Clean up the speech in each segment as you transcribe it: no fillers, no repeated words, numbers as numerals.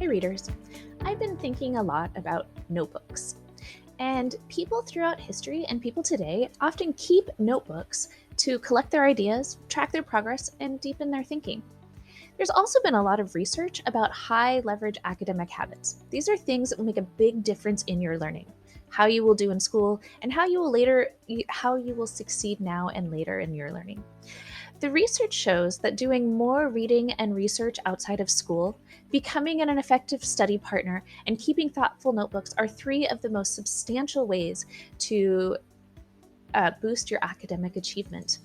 Hey readers, I've been thinking a lot about notebooks. And people throughout history and people today often keep notebooks to collect their ideas, track their progress, and deepen their thinking. There's also been a lot of research about high leverage academic habits. These are things that will make a big difference in your learning, how you will do in school, and how you will succeed now and later in your learning. The research shows that doing more reading and research outside of school, becoming an effective study partner, and keeping thoughtful notebooks are three of the most substantial ways to boost your academic achievement.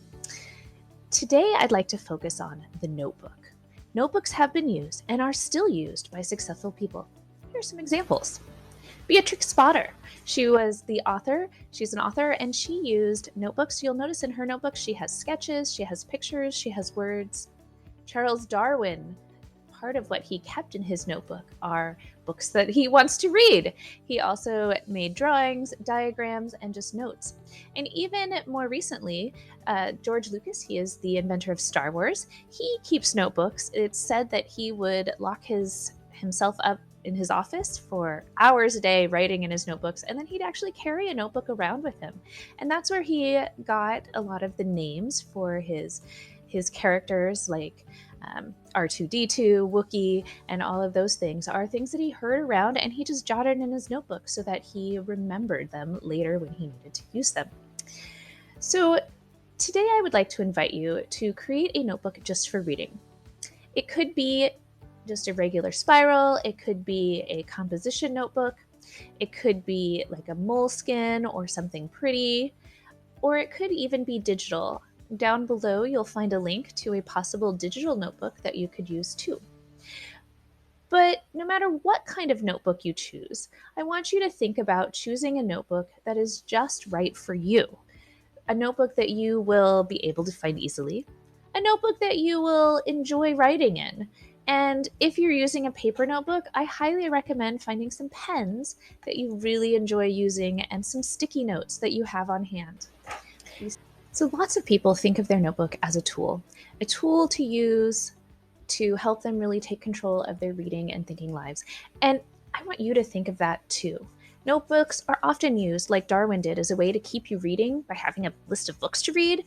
Today, I'd like to focus on the notebook. Notebooks have been used and are still used by successful people. Here are some examples. Beatrix Potter. She's an author, and she used notebooks. You'll notice in her notebook she has sketches, she has pictures, she has words. Charles Darwin, part of what he kept in his notebook are books that he wants to read. He also made drawings, diagrams, and just notes. And even more recently, George Lucas, he is the inventor of Star Wars, he keeps notebooks. It's said that he would lock himself up in his office for hours a day writing in his notebooks, and then he'd actually carry a notebook around with him. And that's where he got a lot of the names for his characters, like R2-D2, Wookiee, and all of those things are things that he heard around and he just jotted in his notebook so that he remembered them later when he needed to use them. So today I would like to invite you to create a notebook just for reading. It could be just a regular spiral, it could be a composition notebook, it could be like a moleskin or something pretty, or it could even be digital. Down below, you'll find a link to a possible digital notebook that you could use too. But no matter what kind of notebook you choose, I want you to think about choosing a notebook that is just right for you. A notebook that you will be able to find easily, a notebook that you will enjoy writing in. And if you're using a paper notebook, I highly recommend finding some pens that you really enjoy using and some sticky notes that you have on hand. So lots of people think of their notebook as a tool to use to help them really take control of their reading and thinking lives. And I want you to think of that too. Notebooks are often used, like Darwin did, as a way to keep you reading by having a list of books to read.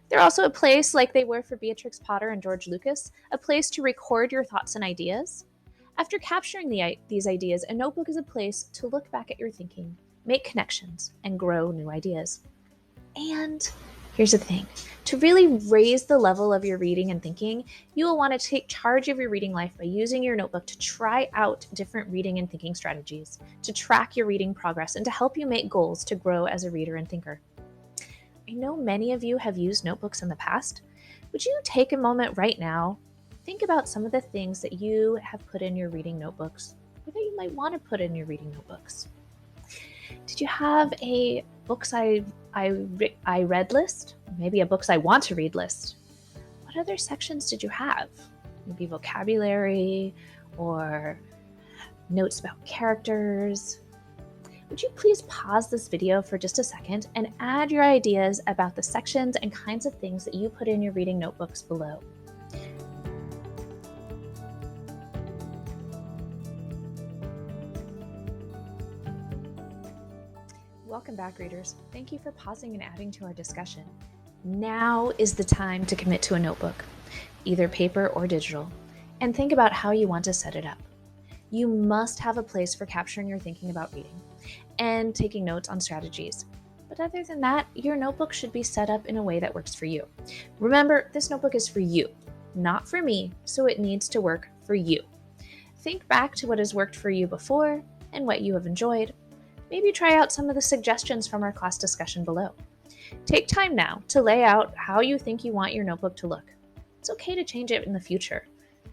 They're also a place, like they were for Beatrix Potter and George Lucas, a place to record your thoughts and ideas. After capturing these ideas, a notebook is a place to look back at your thinking, make connections, and grow new ideas. And here's the thing. To really raise the level of your reading and thinking, you will want to take charge of your reading life by using your notebook to try out different reading and thinking strategies, to track your reading progress, and to help you make goals to grow as a reader and thinker. I know many of you have used notebooks in the past. Would you take a moment right now, think about some of the things that you have put in your reading notebooks, or that you might want to put in your reading notebooks? Did you have a books I read list? Maybe a books I want to read list? What other sections did you have? Maybe vocabulary or notes about characters? Would you please pause this video for just a second and add your ideas about the sections and kinds of things that you put in your reading notebooks below? Welcome back, readers. Thank you for pausing and adding to our discussion. Now is the time to commit to a notebook, either paper or digital, and think about how you want to set it up. You must have a place for capturing your thinking about reading and taking notes on strategies. But other than that, your notebook should be set up in a way that works for you. Remember, this notebook is for you, not for me, so it needs to work for you. Think back to what has worked for you before and what you have enjoyed. Maybe try out some of the suggestions from our class discussion below. Take time now to lay out how you think you want your notebook to look. It's okay to change it in the future.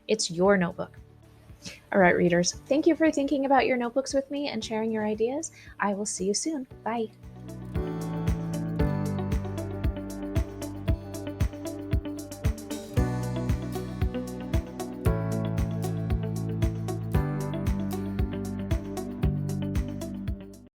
It's your notebook. All right, readers, thank you for thinking about your notebooks with me and sharing your ideas. I will see you soon. Bye.